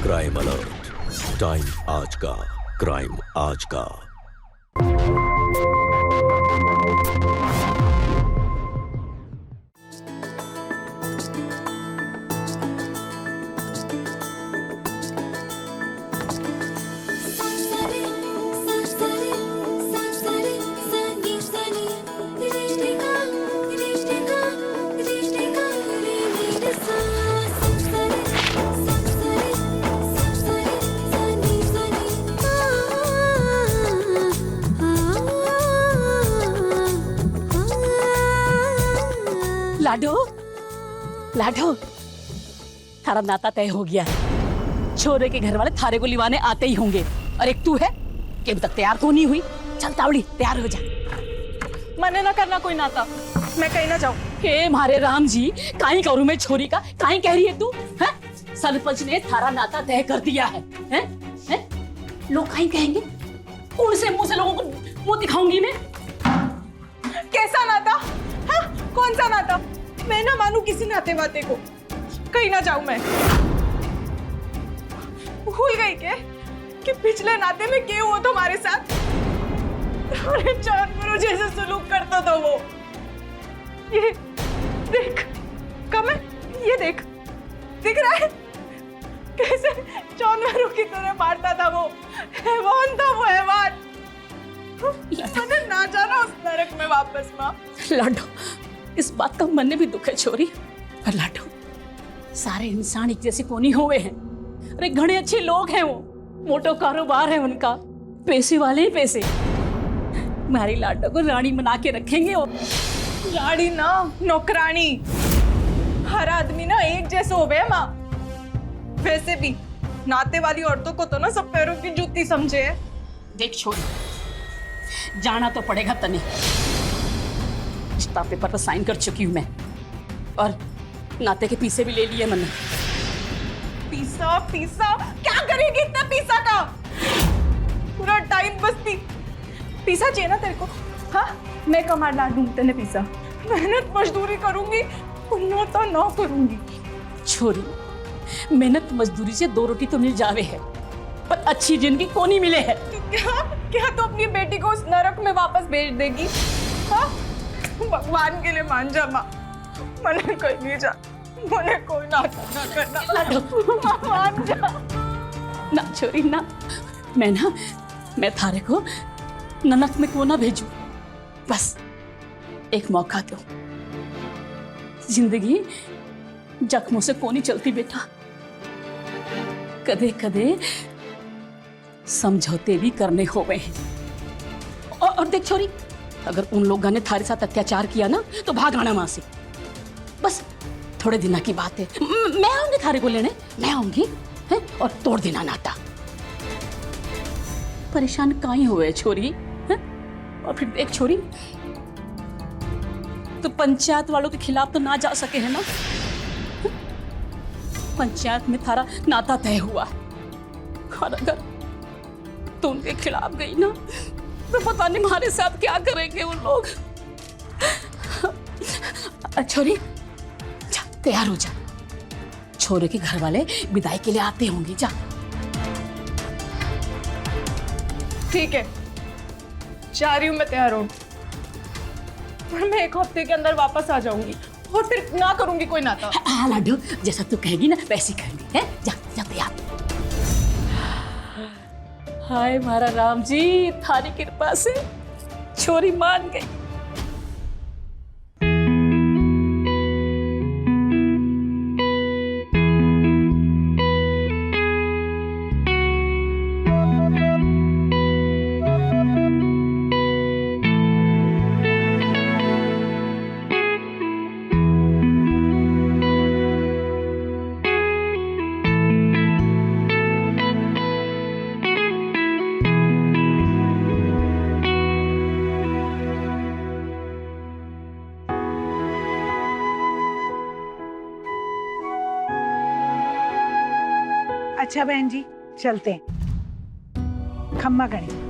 Crime alert, time आज का, crime आज का। लाडो, लाडो, थारा नाता तय हो गया है। छोरे के घर वाले थारे को लिवाने आते ही होंगे, और एक तू है कि अभी तक तैयार तो नहीं हुई। चल तावड़ी, तैयार हो जा। मने ना करना कोई नाता, मैं कहीं ना जाऊं। हे मारे राम जी, काई करूं मैं छोरी का? काई कह रही है तू? हैं? सरपंच ने थारा नाता तय कर दिया है। हैं? हैं? लोग काई कहेंगे? कौन से मुंह से लोगों को मुंह दिखाऊंगी मैं? कैसा नाता? हाँ? कौन सा नाता? मैं ना मानू किसी नाते वाते को। कहीं ना जाऊं मैं। भूल गई क्या कि पिछले नाते में क्या हुआ तुम्हारे साथ? अरे जानवरों जैसे सलूक करता था वो। ये देख, कम है, ये देख, दिख रहा है कैसे जानवरों की तरह मारता था वो। हैवान था वो, हैवान। मैंने ना जाना उस नरक में वापस। माँ लाडो, इस बात का मन में भी दुख है छोरी, पर लाडो सारे इंसान एक जैसे कोनी हुए हैं। अरे घने अच्छे लोग हैं वो, मोटो कारोबार है उनका, पैसे वाले ही पैसे। हमारी लाडो को रानी बना के रखेंगे वो। रानी ना, नौकरानी। हर आदमी ना एक जैसे हो गए माँ। वैसे भी नाते वाली औरतों को तो ना सब पैरों की जूती समझे है। देख छोरी, जाना तो पड़ेगा तने। रिश्ता पेपर पर साइन कर चुकी हूं मैं, और नाते के पीछे भी ले लिए मैंने। पीसा पीसा क्या करेगी इतना पीसा का? पूरा टाइम बस्ती पीसा चाहिए ना तेरे को? हाँ, मैं कमा ला दूं तेने पीसा। मेहनत मजदूरी करूंगी, पुण्य तो ना करूंगी। छोरी, मेहनत मजदूरी से दो रोटी तो मिल जावे है, पर अच्छी जिंदगी को नहीं मिले है। क्या क्या तो अपनी बेटी को उस नरक में वापस भेज देगी? हाँ, भगवान के लिए मान जा माँ। मने कोई नहीं जा, मने कोई ना करना। मान जा ना छोरी ना, मैं थारे को ननक में क्यों ना भेजू। बस एक मौका दो। जिंदगी जख्मों से कोनी चलती बेटा, कदे कदे समझौते भी करने होवे हैं। और देख छोरी, अगर उन लोगों ने थारे साथ अत्याचार किया ना तो भाग आना वहां से। बस थोड़े दिनों की बात है, मैं आऊंगी थारे को लेने, मैं आऊंगी है, और तोड़ देना नाता। परेशान काहे हुए छोरी है? और फिर देख छोरी, तो पंचायत वालों के खिलाफ तो ना जा सके है ना। पंचायत में थारा नाता तय हुआ है, और अगर तो उनके खिलाफ गई ना तो पता नहीं हमारे साथ क्या करेंगे वो लोग। छोरी जा, तैयार हो जा। छोरे के घर वाले विदाई के लिए आते होंगे, जा। ठीक है, जा रही हूँ मैं, तैयार हूँ। पर मैं एक हफ्ते के अंदर वापस आ जाऊंगी, और फिर ना करूंगी कोई नाता। हाँ लाडू, जैसा तू कहेगी ना वैसे कहेंगे, है? जा जा, तैयार। हाय मारा राम जी, थारी कृपा से छोरी मान गई। अच्छा बहन जी, चलते हैं। खम्मा गणी।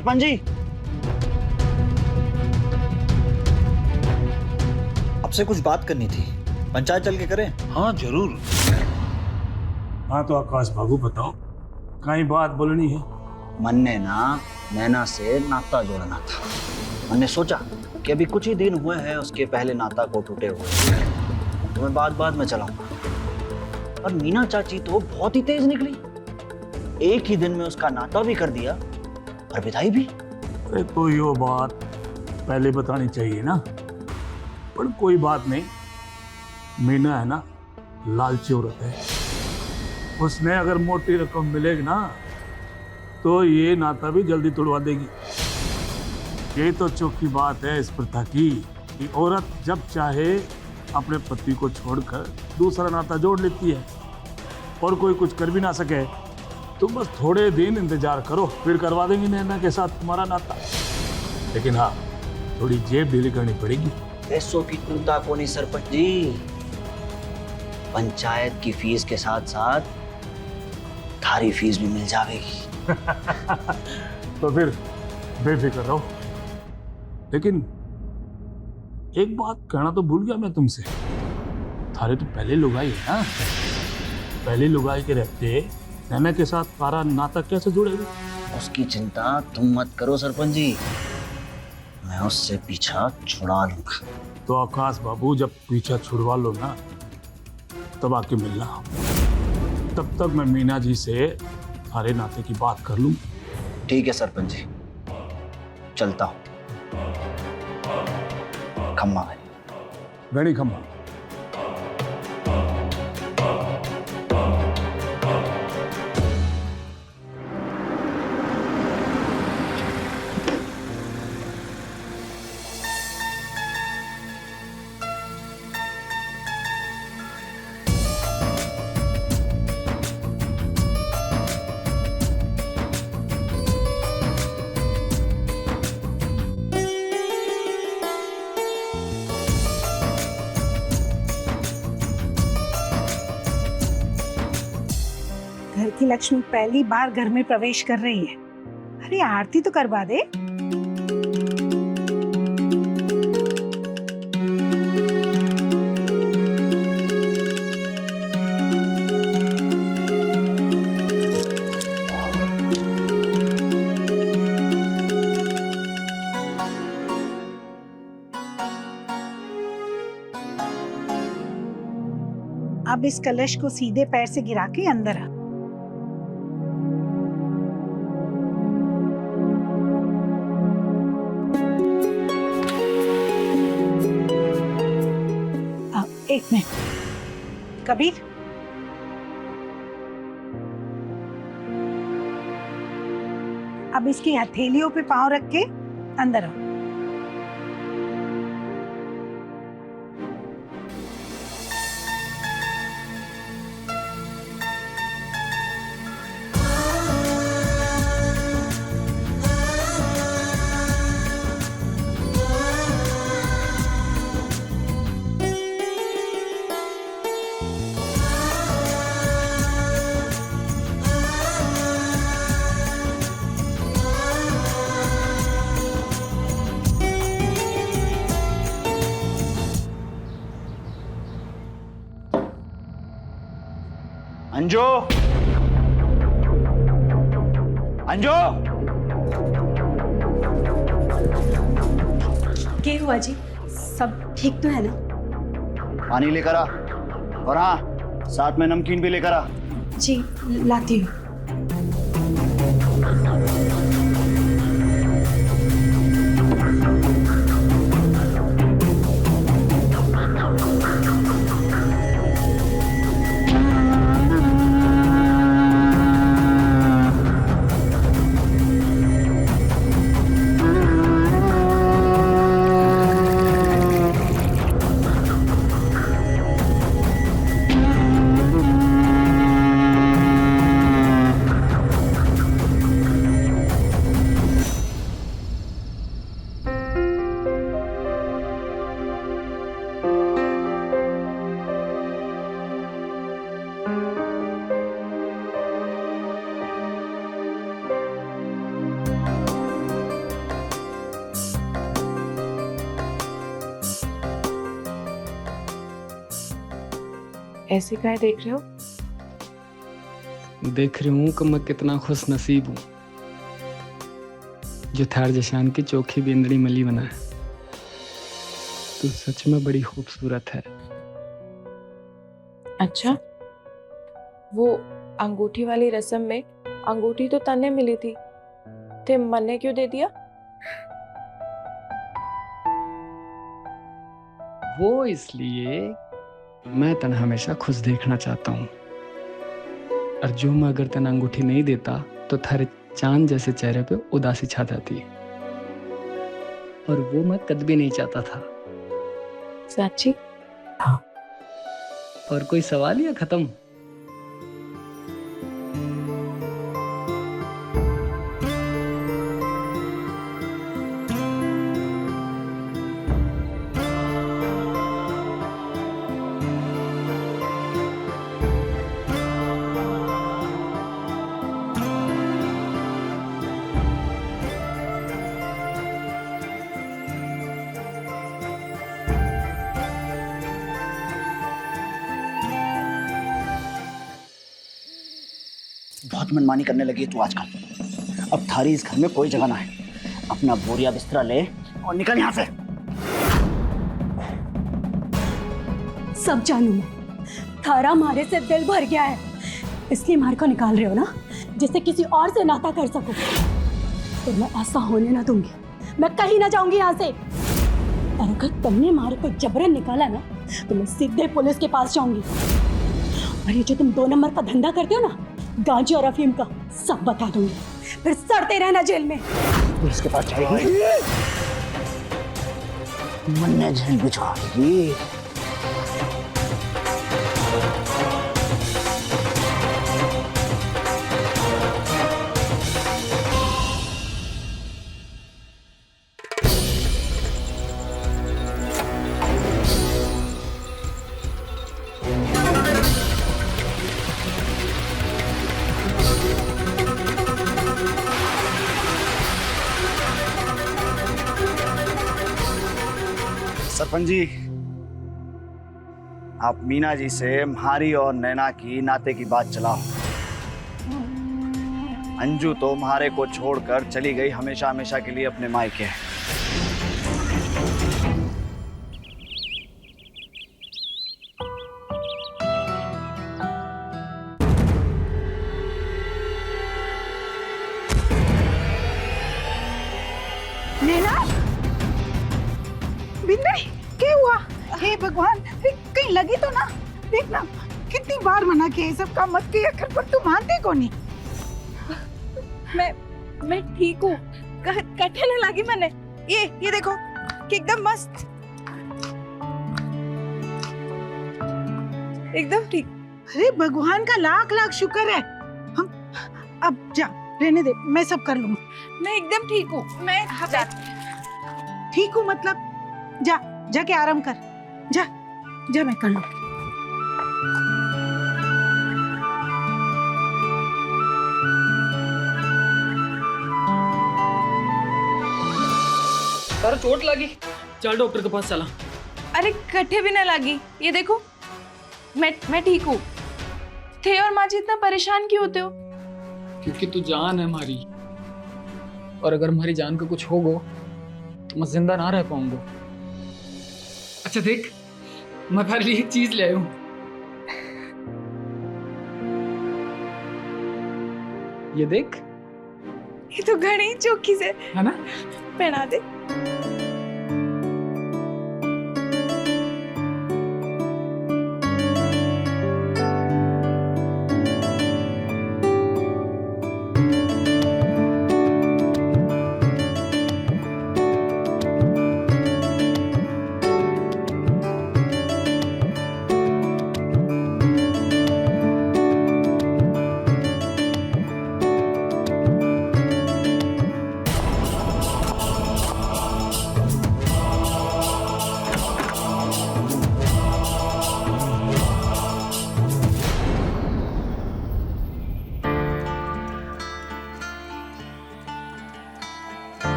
सरपंच जी, आपसे कुछ बात करनी थी, पंचायत चल के करें? हाँ जरूर। हाँ तो आकाश बाबू बताओ, कहीं बात बोलनी है? मन ने ना नैना से नाता जोड़ना था। मन ने सोचा कि अभी कुछ ही दिन हुए हैं उसके पहले नाता को टूटे हुए, तो मैं बात में चलाऊंगा। और मीना चाची तो बहुत ही तेज निकली, एक ही दिन में उसका नाता भी कर दिया और विदाई भी। अरे तो यो बात पहले बतानी चाहिए ना, पर कोई बात नहीं। मीना है ना लालची औरत है, उसने अगर मोटी रकम मिलेगी ना तो ये नाता भी जल्दी तोड़वा देगी। ये तो चौकी बात है इस प्रथा की कि औरत जब चाहे अपने पति को छोड़कर दूसरा नाता जोड़ लेती है, और कोई कुछ कर भी ना सके तो बस थोड़े दिन इंतजार करो, फिर करवा देंगे नैना के साथ तुम्हारा नाता। लेकिन हाँ, थोड़ी जेब ढीली करनी पड़ेगी। पैसों की चिंता को नहीं सरपंच जी, पंचायत की फीस के साथ साथ थारी फीस भी मिल जाएगी। तो फिर बेफिक्र रहो। लेकिन एक बात कहना तो भूल गया मैं तुमसे, थारे तो पहले लुगाई है ना, पहले लुगाई के रहते नैना के साथ तारा नाता कैसे जुड़ेगा? उसकी चिंता तुम मत करो सरपंच जी, मैं उससे पीछा छुड़ा लूंगा। तो आकाश बाबू जब पीछा छुड़वा लो ना तब आके मिलना, तब तक मैं मीना जी से थारे नाते की बात कर लूं। ठीक है सरपंच जी, चलता हूं। खम्मा है गणी खम्मा। घर की लक्ष्मी पहली बार घर में प्रवेश कर रही है। अरे आरती तो करवा दे। अब इस कलश को सीधे पैर से गिरा के अंदर आ। एक मिनट कबीर, अब इसकी हथेलियों पे पांव रख के अंदर आओ। अंजो, अंजो, क्या हुआ जी? सब ठीक तो है ना? पानी लेकर आ, और हाँ साथ में नमकीन भी लेकर आ। जी लाती हूँ। ऐसे काहे देख रहे हो? देख रही हूँ कि मैं कितना खुश नसीब हूँ जो थार जशान की चोखी बेंदड़ी मली बना है। तू सच में बड़ी खूबसूरत है। अच्छा, वो अंगूठी वाली रस्म में अंगूठी तो तन्ने मिली थी, ते मन ने क्यों दे दिया? वो इसलिए मैं तन हमेशा खुश देखना चाहता हूँ, और जो मैं अगर तन अंगूठी नहीं देता तो थारे चांद जैसे चेहरे पे उदासी छा जाती है, और वो मैं कद भी नहीं चाहता था। सच्ची? और कोई सवाल या खत्म? बहुत मनमानी करने लगी है तू आजकल। अब थारी इस घर में कोई जगह ना है। अपना बोरिया बिस्तरा ले और निकल यहाँ से। सब जानू मैं, थारा मारे से दिल भर गया है, इसलिए मार को निकाल रहे हो ना, जिससे किसी और से नाता कर सको। तो मैं ऐसा होने ना दूंगी, मैं कहीं ना जाऊंगी यहाँ से। और अगर तुमने मारे को जबरन निकाला ना, तो मैं सीधे पुलिस के पास जाऊंगी। और ये जो तुम 2 नंबर का धंधा करते हो ना, गांजे और अफीम का, सब बता दूंगी, फिर सड़ते रहना जेल में। पुलिस के पास जाएगी, मन्ने जेल भिजवाएगी। सरपंच जी, आप मीना जी से म्हारी और नैना की नाते की बात चलाओ। अंजू तो म्हारे को छोड़कर चली गई हमेशा हमेशा के लिए अपने मायके। नैना, बिंदे, क्या हुआ? हे भगवान, कहीं लगी तो ना? देखना, कितनी बार मना किया ये सब काम मत किया कर, पर तू मानते को नहीं। मैं ठीक हूँ, कटे न लगी मैंने। ये देखो कि एकदम मस्त, एकदम ठीक। अरे भगवान का लाख लाख शुक्र है। हम अब जा, रहने दे, मैं सब कर लूंगी। मैं एकदम ठीक हूँ। मैं ठीक हूँ मतलब? जा, जाके आराम कर, जा जा, मैं कर लूंगी। तारा चोट लगी, चल डॉक्टर के पास चला। अरे कटे भी ना लगी, ये देखो मैं ठीक हूँ। थे और माँ जी इतना परेशान क्यों होते हो? क्योंकि तू जान है हमारी, और अगर हमारी जान को कुछ होगा तो मैं जिंदा ना रह पाऊंगा। अच्छा देख, मैं तेरे लिए एक चीज ले आया हूँ। ये देख, ये तो घड़ी चौकी से है ना? पहना दे।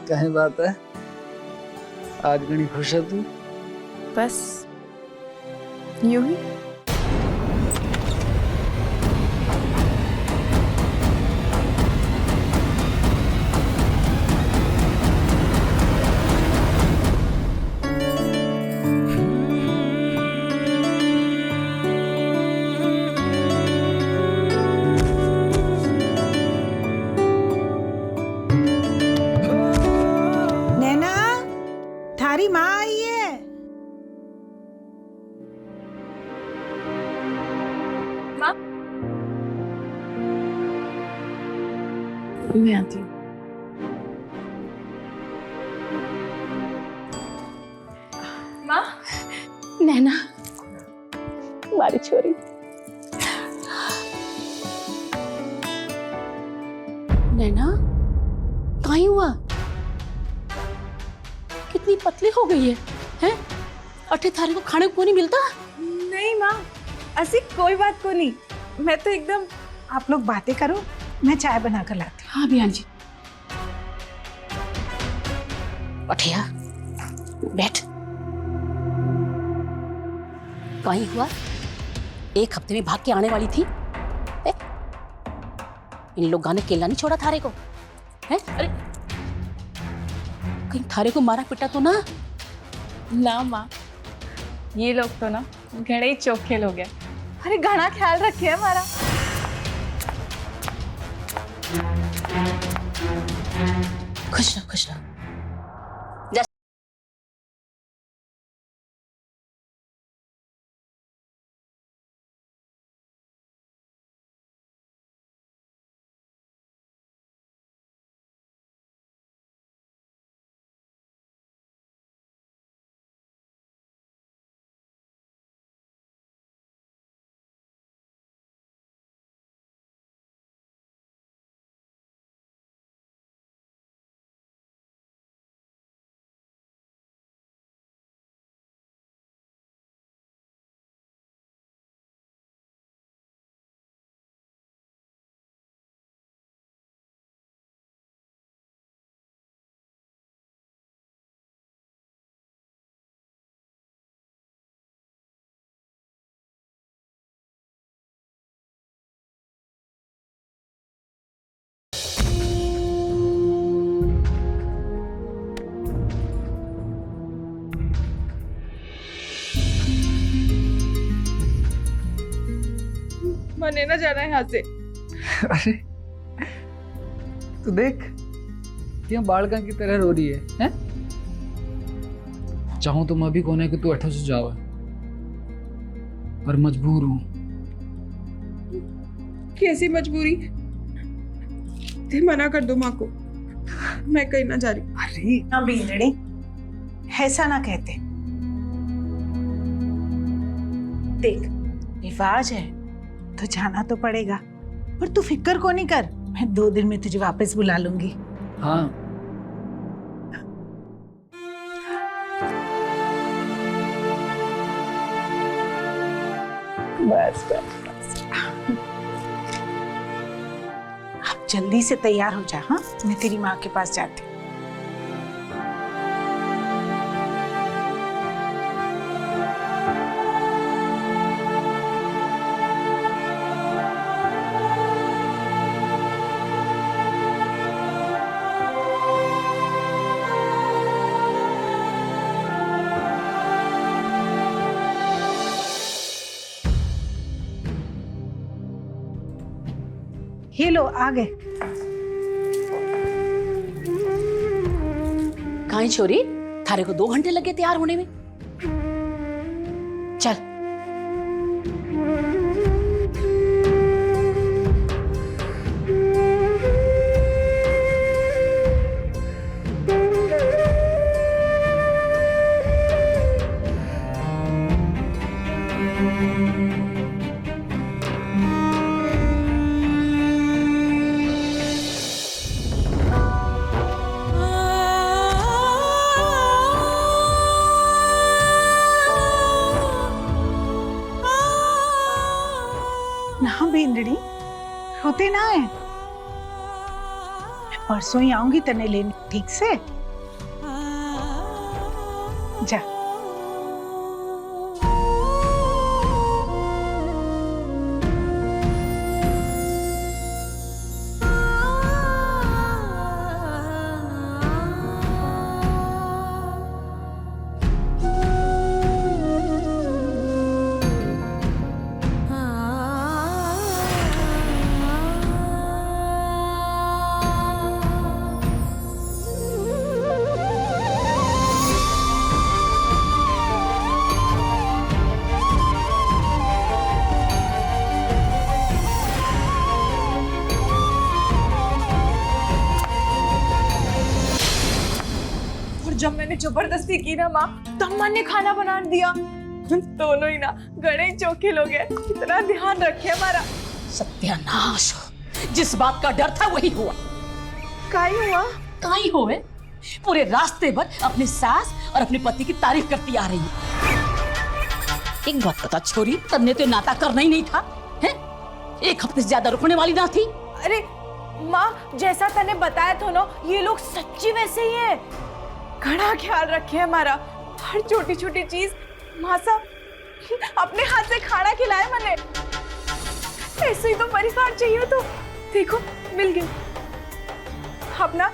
कहीं बात है, आज घणी खुश है तू? बस यूं ही। नैना, थारी माँ आई है। मैं आती हूँ। माँ, नैना हमारी छोरी। नैना कहीं हुआ? कितनी पतली हो गई है, हैं? अठे थारे को खाने को नहीं मिलता? नहीं माँ, ऐसी कोई बात को नहीं। मैं तो एकदम। आप लोग बातें करो, मैं चाय बना कर लाती हाँ बियान जी। अठिया बैठ। कहीं हुआ? एक हफ्ते में भाग के आने वाली थी। इन लोगों ने केला नहीं छोड़ा थारे को, हैं? अरे कहीं थारे को मारा पिटा तो ना? ना माँ, ये लोग तो ना घणे ही चोखे लोग हैं। अरे घना ख्याल रखे हमारा। खुश रहो, खुश रहो। मने ना जाना है यहाँ से। अरे तू देख, यहाँ बालका की तरह रो रही है, हैं? चाहूं तो मैं भी कोने कि तू अठो से जाओ, पर मजबूर हूं। कैसी मजबूरी? ते मना कर दो माँ को, मैं कहीं ना जा रही। अरे ना बीनड़ी, ऐसा ना कहते। देख, रिवाज है तो जाना तो पड़ेगा, पर तू फिक्र को नहीं कर। मैं 2 दिन में तुझे वापस बुला लूंगी। हाँ, बस बस बस। अब जल्दी से तैयार हो जा। हाँ, मैं तेरी माँ के पास जाती हूँ। ये लो, आ गए। कहीं छोरी, थारे को 2 घंटे लगे तैयार होने में। चल ना बेंदड़ी, होते ना है। परसों ही आऊंगी तने लेने, ठीक से? जा। और जब मैंने जबरदस्ती की ना माँ, तब मन ने खाना बना दिया। हम दोनों ही ना गणे चौके लोग हैं, इतना ध्यान रखे हमारा। सत्यानाश हो, जिस बात का डर था वही हुआ। काई हुआ? काई होवे, पूरे रास्ते भर अपनी सास और अपने पति की तारीफ करती आ रही है। एक बात बता छोरी, तन्ने तो नाता करना ही नहीं था, हैं? एक हफ्ते से ज्यादा रुकने वाली ना थी। अरे माँ, जैसा तने बताया था ना, ये लोग सच्ची वैसे ही है। घड़ा ख्याल रखे हमारा, हर छोटी छोटी चीज माँ साहब अपने हाथ से खाना खिलाए मैंने। ऐसे ही तो परिवार चाहिए। तो देखो मिल गए। अब ना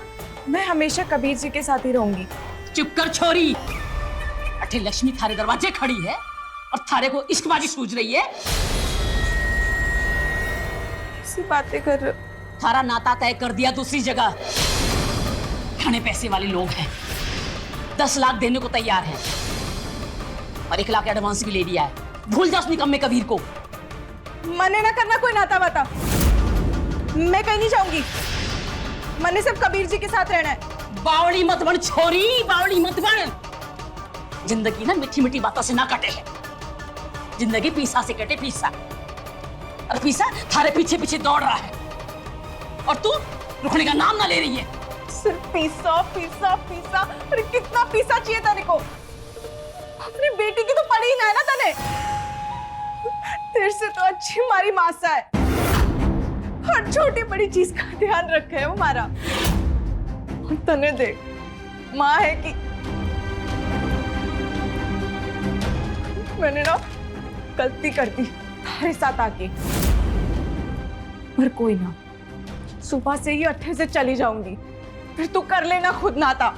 मैं हमेशा कबीर जी के साथ ही रहूंगी। चुप कर छोरी, अठे लक्ष्मी थारे दरवाजे खड़ी है और थारे को इश्कबाजी सूझ रही है। ऐसी बातें कर रहे हो। थारा नाता तय कर दिया दूसरी जगह। घने पैसे वाले लोग हैं, 10 लाख देने को तैयार हैं और 1 लाख एडवांस भी ले लिया है। भूल जा उस निकम्मे कबीर को। मने ना करना कोई नाता वाता, मैं कहीं नहीं जाऊंगी। मने सिर्फ कबीर जी के साथ रहना है। बावड़ी मत बन छोरी, बावड़ी मत बन। जिंदगी ना मीठी मीठी बातों से ना कटे है। जिंदगी पीसा से कटे, पीसा। और पीसा थारे पीछे पीछे दौड़ रहा है और तू रुकने का नाम ना ले रही है। सिर्फ पीसा पीसा पीसा। अरे कितना पीसा चाहिए तेरे को? अपनी बेटी की तो पड़ी ही ना है ना तने। तेरे से तो अच्छी हमारी मासा है, हर छोटी बड़ी चीज का ध्यान रखे है हमारा। और तने देख, माँ है कि मैंने ना गलती कर दी तुम्हारे साथ आके। पर कोई ना, सुबह से ही अट्ठे से चली जाऊंगी, फिर तू कर लेना खुद नाता।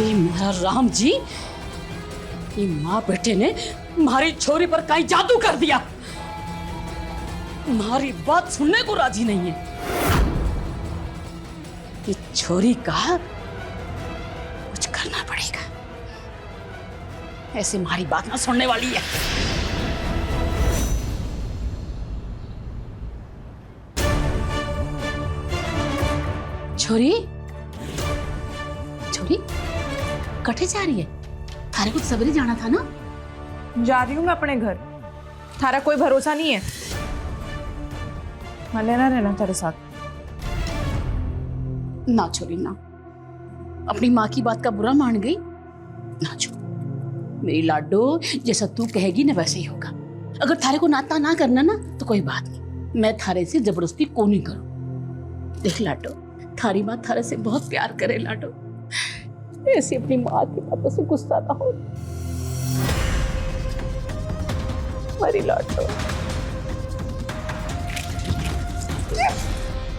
ये मेरा राम जी, ये माँ बेटे ने हमारी छोरी पर कहीं जादू कर दिया। हमारी बात सुनने को राजी नहीं है। ये छोरी का कुछ करना पड़ेगा, ऐसे हमारी बात ना सुनने वाली है। छोरी, छोरी कटे जा रही है? थारे कुछ सवेरे जाना था ना? जा रही हूँ मैं अपने घर। थारा कोई भरोसा नहीं है। मने ना रहना तेरे साथ। ना छोरी ना, अपनी माँ की बात का बुरा मान गई ना। छोड़ मेरी लाडो, जैसा तू कहेगी ना वैसे ही होगा। अगर थारे को नाता ना करना ना तो कोई बात नहीं, मैं थारे से जबरदस्ती को नहीं करूं। देख लाडो, थारी माँ थारे से बहुत प्यार करे लाडो। ऐसी अपनी माँ की बातों से गुस्सा ना हो हमारी लाडो।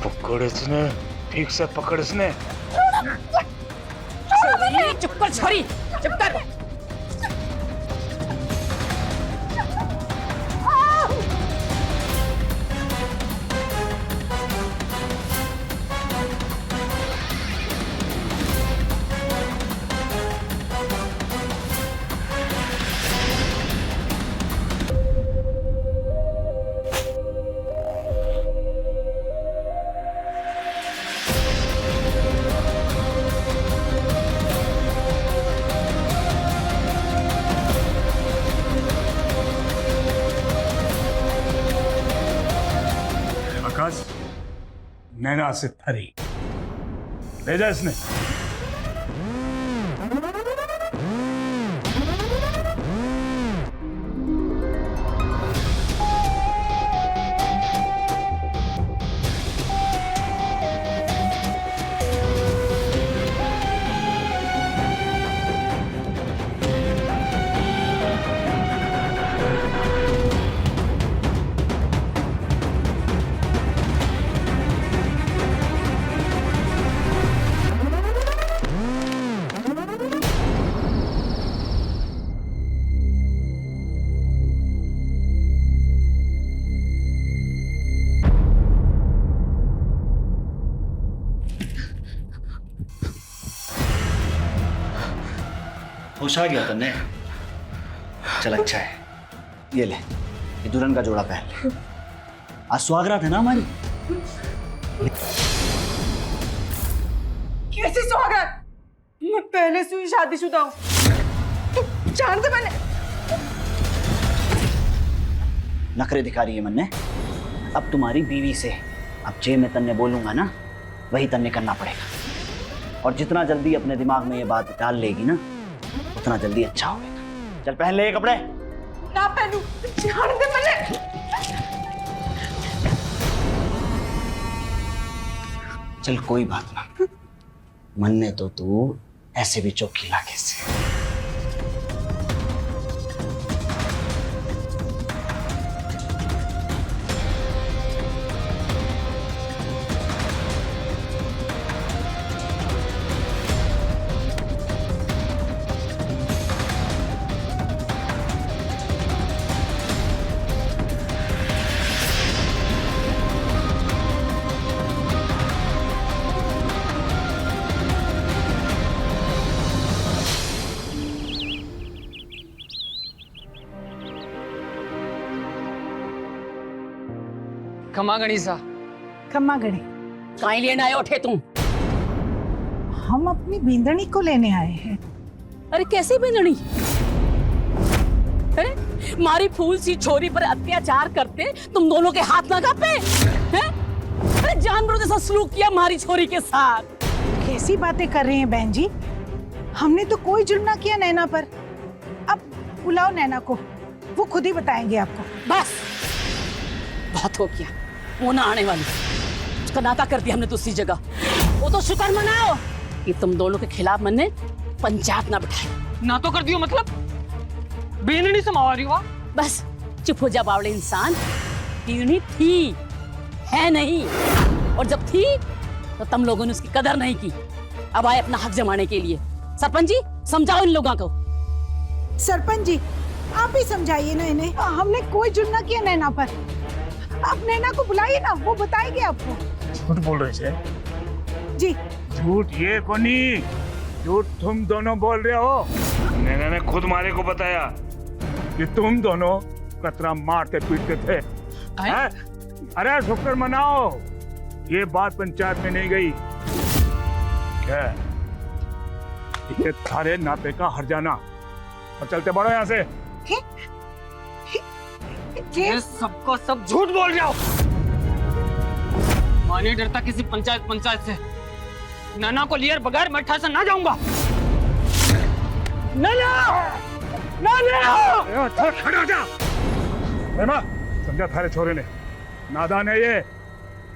पकड़ इसने, ठीक से पकड़ इसने। चुप कर छोरी, चुप कर। आकाश, नैना से थरी ले जा इसने। होश आ गया तन्ने? चल अच्छा है, ये ले, ये दुल्हन का जोड़ा पहन ले। आज सुहागरात है ना हमारी। कैसे सुहागरात? मैं पहले से ही शादीशुदा हूँ। तू जानते मैंने नखरे दिखा रही है मन्ने। अब तुम्हारी बीवी से अब जे मैं तन्ने बोलूंगा ना वही तन्ने करना पड़ेगा। और जितना जल्दी अपने दिमाग में ये बात डाल लेगी ना उतना जल्दी अच्छा होगा। चल पहन ले ये कपड़े। ना पहनू, जान दे मैंने। चल कोई बात ना, मन्ने तो तू ऐसे भी चौकी लाके से। खमा गणिसा। खम्मा गणे, काई लेने आए उठे तुम? हम अपनी बींदनी को लेने आए हैं। अरे कैसी बिंदनी? अरे मारी फूल सी छोरी पर अत्याचार करते तुम दोनों के हाथ ना कांपे हैं? अरे जानवरों जैसा सलूक किया मारी छोरी के साथ। कैसी बातें कर रही हैं बहन जी? हमने तो कोई जुर्म ना किया नैना पर। अब बुलाओ नैना को, वो खुद ही बताएंगे आपको। बस बहुत हो गया, वो ना आने वाली। उसका नाता कर दिया हमने दूसरी जगह। वो तो शुक्र मनाओ कि तुम दोनों के खिलाफ मैंने पंचायत ना बिठाई। ना तो कर दियो मतलब बेननी से मावा रही हुआ। बस चुप हो जा बावड़े इंसान। तीनी थी, है नहीं, और जब थी तो तुम लोगों ने उसकी कदर नहीं की। अब आए अपना हक जमाने के लिए। सरपंच जी समझाओ इन लोगों को। सरपंच जी आप ही समझाइए ना इन्हें। हमने कोई जुर्म ना किया नैना पर। आप नैना को बुलाइए ना, वो बताएगी आपको। झूठ बोल रहे थे। जी झूठ ये कोनी, झूठ तुम दोनों बोल रहे हो। नैना ने खुद मारे को बताया कि तुम दोनों कतरा मारते पीटते थे। हैं? अरे शुक्र मनाओ, ये बात पंचायत में नहीं गई। क्या ये थारे नाते का हर्जाना। और चलते बढ़ो यहाँ से। ये सबको सब झूठ बोल रहे हो। मैं नहीं डरता किसी पंचायत से। नैना को लिए बगैर मैं ठा से ना जाऊंगा। नैना! खड़े हो जा। समझा थारे छोरे ने, नादान है ये।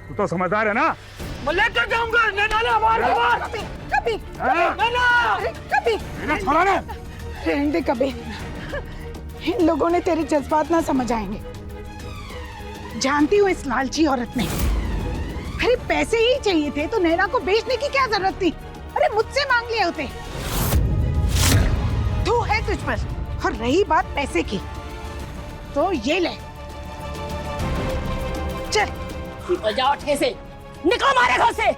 तू तो समझदार है ना। मैं लेकर जाऊंगा नैना। कभी छोड़ा ने। रहने दे कभी। इन लोगों ने तेरे जज्बात ना समझ आएंगे। जानती हूँ इस लालची औरत ने। अरे पैसे ही चाहिए थे तो नैना को बेचने की क्या जरूरत थी? अरे मुझसे मांग लिए होते। तू है तुझ पर। और रही बात पैसे की तो ये ले, चल निकल जाओ ठे से, निकलो हमारे घर से।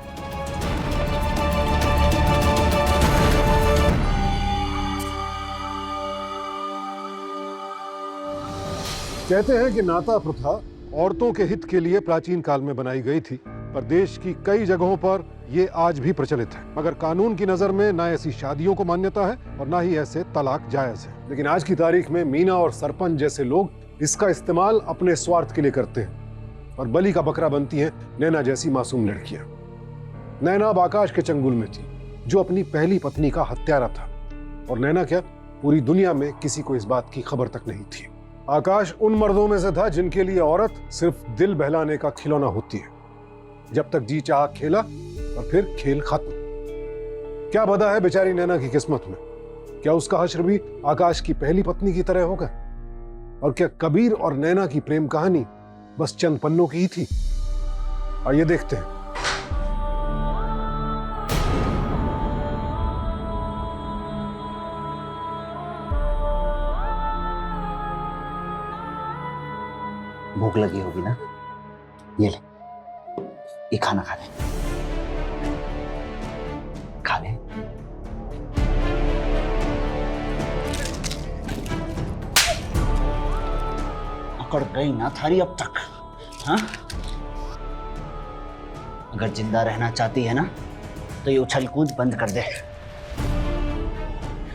कहते हैं कि नाता प्रथा औरतों के हित के लिए प्राचीन काल में बनाई गई थी, पर देश की कई जगहों पर ये आज भी प्रचलित है। मगर कानून की नजर में ना ऐसी शादियों को मान्यता है और ना ही ऐसे तलाक जायज है। लेकिन आज की तारीख में मीना और सरपंच जैसे लोग इसका इस्तेमाल अपने स्वार्थ के लिए करते हैं और बलि का बकरा बनती हैं नैना जैसी मासूम लड़कियां। नैना अब आकाश के चंगुल में थी, जो अपनी पहली पत्नी का हत्यारा था। और नैना क्या, पूरी दुनिया में किसी को इस बात की खबर तक नहीं थी। आकाश उन मर्दों में से था जिनके लिए औरत सिर्फ दिल बहलाने का खिलौना होती है। जब तक जी चाह खेला और फिर खेल खत्म। क्या बता है बेचारी नैना की किस्मत में? क्या उसका हश्र भी आकाश की पहली पत्नी की तरह होगा? और क्या कबीर और नैना की प्रेम कहानी बस चंद पन्नों की ही थी? आइए देखते हैं। भूख लगी होगी ना, ये ले, ये खाना खा ले, खा ले। अकड़ गई ना थारी अब तक? हाँ, अगर जिंदा रहना चाहती है ना तो ये उछल कूद बंद कर दे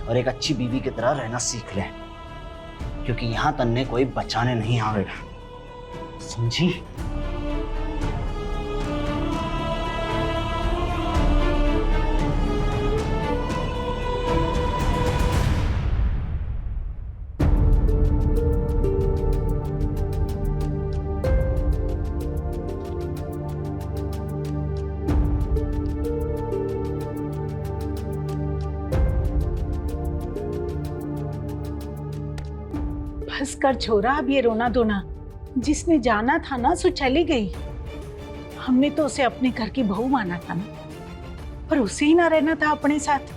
और एक अच्छी बीवी की तरह रहना सीख ले, क्योंकि यहां तन्ने कोई बचाने नहीं आवेगा, समझी? बस कर छोरा अब ये रोना धोना। जिसने जाना था ना सो चली गई। हमने तो उसे अपने घर की बहू माना था ना, पर उसे ही ना रहना था अपने साथ।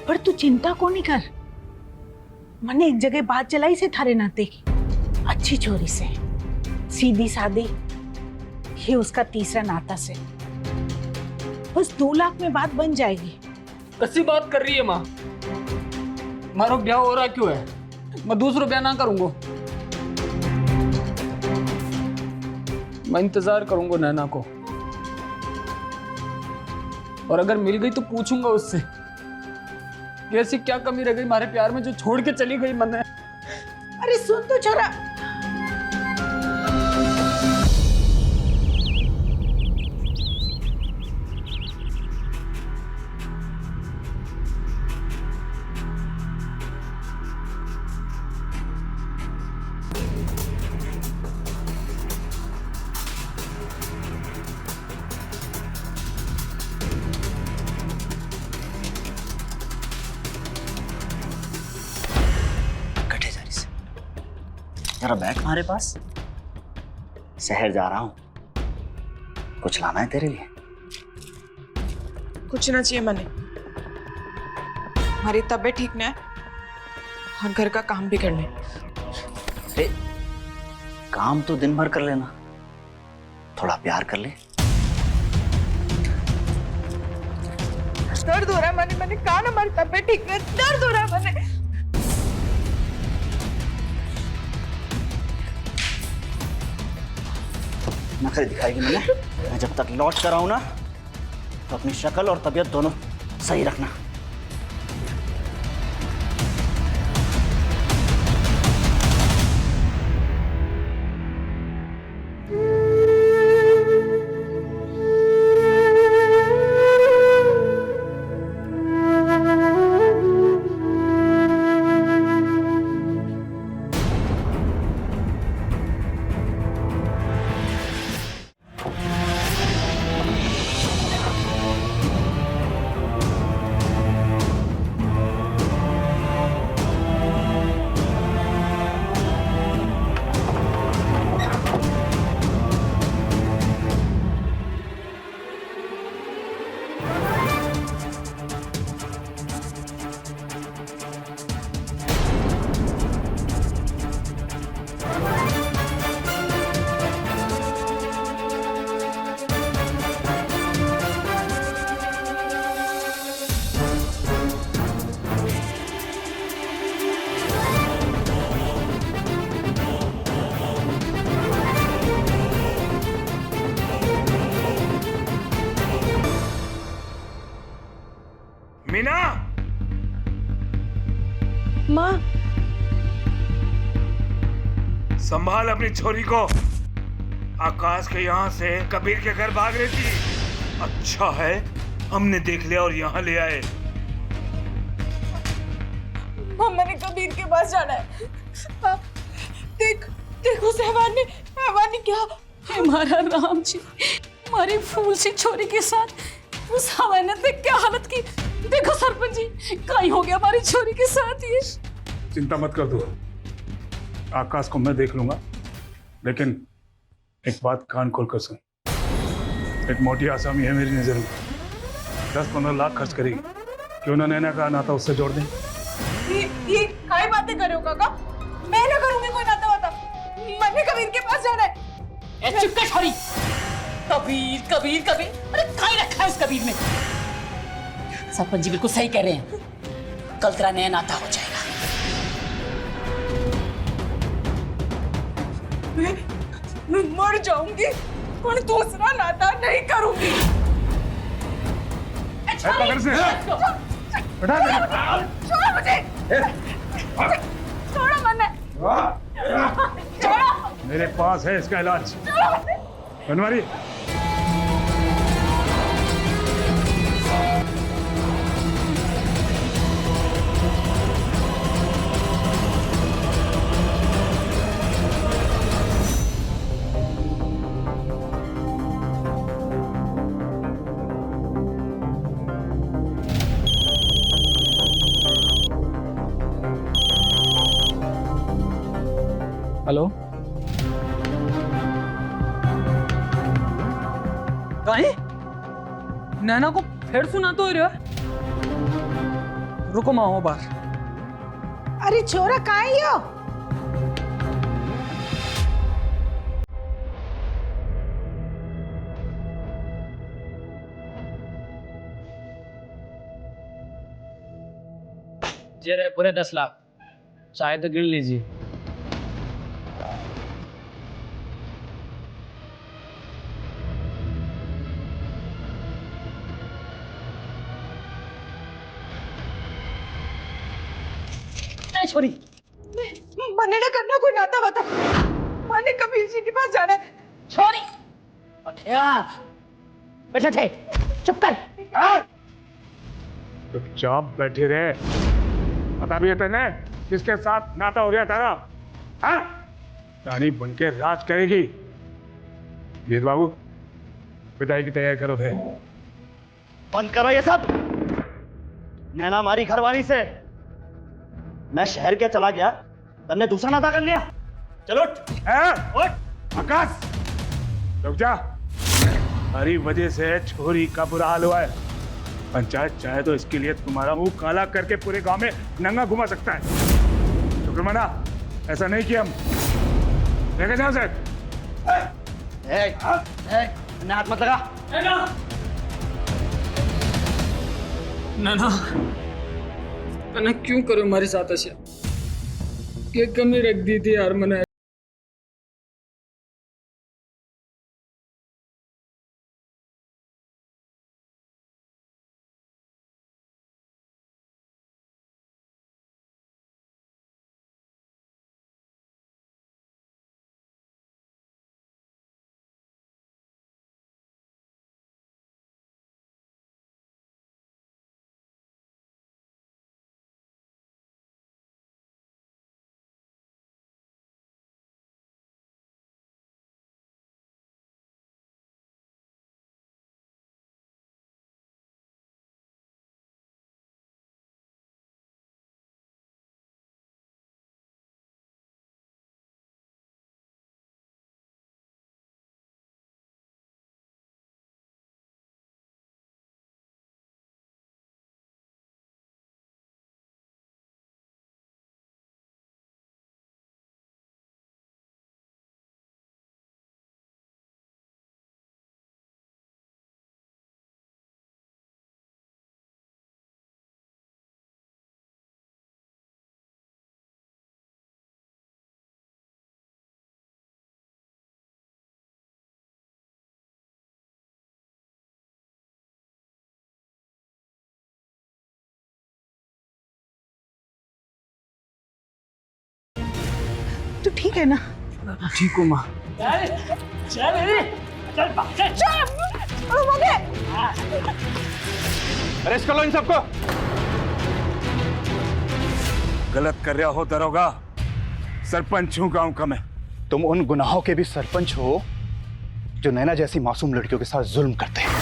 पर तू चिंता को नहीं कर, मैंने एक जगह बात चलाई से थारे नाते की, अच्छी छोरी से, सीधी सादी। ये उसका तीसरा नाता से, बस 2 लाख में बात बन जाएगी। कैसी बात कर रही है माँ? मारो ब्याह हो रहा क्यों है? मैं दूसरा ब्याह ना करूंगा। मैं इंतजार करूंगा नैना को, और अगर मिल गई तो पूछूंगा उससे कि ऐसी क्या कमी रह गई हमारे प्यार में जो छोड़ के चली गई मन है। अरे सुन तो छोरा, जरा बैठ हमारे पास, शहर जा रहा हूं, कुछ लाना है तेरे लिए? कुछ ना चाहिए मने, हमारी तबीयत ठीक ना है और घर का काम भी करने। अरे काम तो दिन भर कर लेना, थोड़ा प्यार कर ले। दर्द हो रहा है मने, मैंने कहा ना हमारी तबीयत ठीक नहीं, दर्द हो रहा है मने। नखरे दिखाएगी मैंने। मैं जब तक लौट कर आऊं ना तो अपनी शक्ल और तबीयत दोनों सही रखना। मीना, माँ, संभाल अपनी छोरी को। आकाश के यहाँ से कबीर के घर भाग रही थी। अच्छा है हमने देख लिया और यहाँ ले आए। माँ मैंने कबीर के पास जाना है। देख देखो सहवान ने क्या। हमारा राम जी, हमारी फूल सी छोरी के साथ उस हवानत ने क्या हालत की। देखो सरपंच जी, कहीं हो गया हमारी छोरी के साथ ये। चिंता मत कर दो, आकाश को मैं देख लूंगा, लेकिन एक बात कान खोल कर सुन। एक मोटी आसामी है मेरी नजर में, 10-15 लाख खर्च करेगी। क्यों ना नैना का नाता उससे जोड़ दें? ये काय बातें कर रहे हो काका? मैं ना करूंगी कोई नाता वाता। मैंने कबीर के पास जाना है। ए चुप कर छोरी। कबीर कबीर कबीर, अरे कहीं रखा है उस कबीर ने। सरपंच जी बिल्कुल सही कह रहे हैं, कल तेरा नया नाता हो जाएगा। मैं मर जाऊंगी पर दूसरा नाता नहीं करूंगी। पकड़ से छोड़ो मुझे, छोड़ो मन्ने, छोड़ो। मेरे पास है इसका इलाज। बनवारी हेलो, कहीं नैना को फिर सुना तो रहा है। रुको मैं आऊं बाहर। अरे छोरा कहाँ है यो? जे रहे पूरे 10 लाख, चाहे तो गिन लीजिए। छोरी मन्ने ने करना कोई नाता बता, मन्ने कबीर जी के पास जाना है। छोरी बैठा थे, चुप कर। चुपचाप बैठे रहे। पता भी है तेने किसके साथ नाता हो गया तारा? हाँ? रानी बनके राज करेगी। जीत बाबू विदाई की तैयारी करो थे। बंद करो ये सब। नैना हमारी घरवाली से, मैं शहर के चला गया, तुमने दूसरा नाता कर लिया। चलो उठ। आकाश रुक जा। हमारी वजह से छोरी का बुरा हाल हुआ है। पंचायत चाहे तो इसके लिए तुम्हारा मुंह काला करके पूरे गांव में नंगा घुमा सकता है। शुक्रमना ऐसा नहीं किया हम। लेके जाओ सर। हाथ मत लगा। नैना मैंने क्यों करो हमारे साथ ऐसे? क्या कमी रख दी थी यार मैंने? तू ठीक है ना? ठीक हूँ माँ। अरेस्ट कर लो इन सबको। गलत कर रहा हो दरोगा। सरपंच हूँ गांव का मैं। तुम उन गुनाहों के भी सरपंच हो जो नैना जैसी मासूम लड़कियों के साथ जुल्म करते हैं।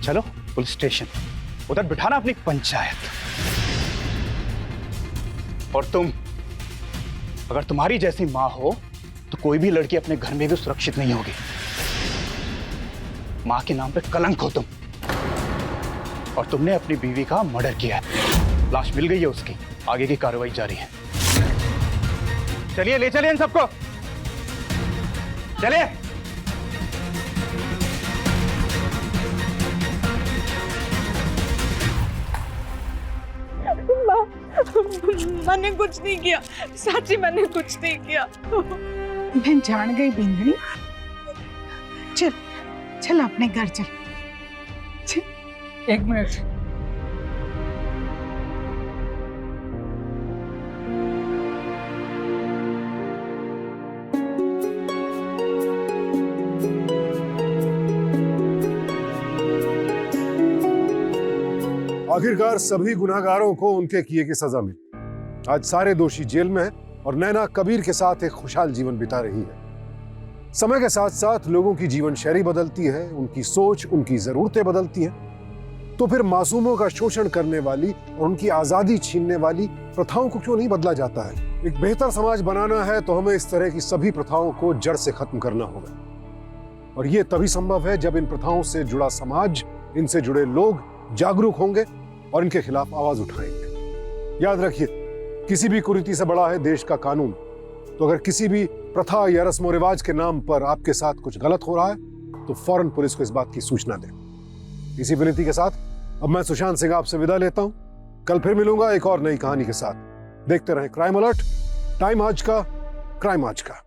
चलो पुलिस स्टेशन, उधर बिठाना अपनी पंचायत। और तुम, अगर तुम्हारी जैसी मां हो तो कोई भी लड़की अपने घर में भी सुरक्षित नहीं होगी। मां के नाम पे कलंक हो तुम। और तुमने अपनी बीवी का मर्डर किया है। लाश मिल गई है उसकी, आगे की कार्रवाई जारी है। चलिए ले चलिए इन सबको, चलिए। मैंने कुछ नहीं किया, सच्ची मैंने कुछ नहीं किया। मैं जान गई बिंदनी। चल चल अपने घर चल। एक मिनट। आखिरकार सभी गुनाहगारों को उनके किए की सजा मिली। आज सारे दोषी जेल में हैं और नैना कबीर के साथ एक खुशहाल जीवन बिता रही है। समय के साथ साथ लोगों की जीवन शैली बदलती है, उनकी सोच, उनकी जरूरतें बदलती हैं। तो फिर मासूमों का शोषण करने वाली और उनकी आजादी छीनने वाली प्रथाओं को क्यों नहीं बदला जाता है? एक बेहतर समाज बनाना है तो हमें इस तरह की सभी प्रथाओं को जड़ से खत्म करना होगा। और यह तभी संभव है जब इन प्रथाओं से जुड़ा समाज, इनसे जुड़े लोग जागरूक होंगे और इनके खिलाफ आवाज उठाएंगे। याद रखिए, किसी भी कुरीति से बड़ा है देश का कानून। तो अगर किसी भी प्रथा या रस्म रिवाज के नाम पर आपके साथ कुछ गलत हो रहा है तो फौरन पुलिस को इस बात की सूचना दें। इसी विनती के साथ अब मैं सुशांत सिंह आपसे विदा लेता हूं। कल फिर मिलूंगा एक और नई कहानी के साथ। देखते रहें क्राइम अलर्ट, टाइम आज का, क्राइम आज का।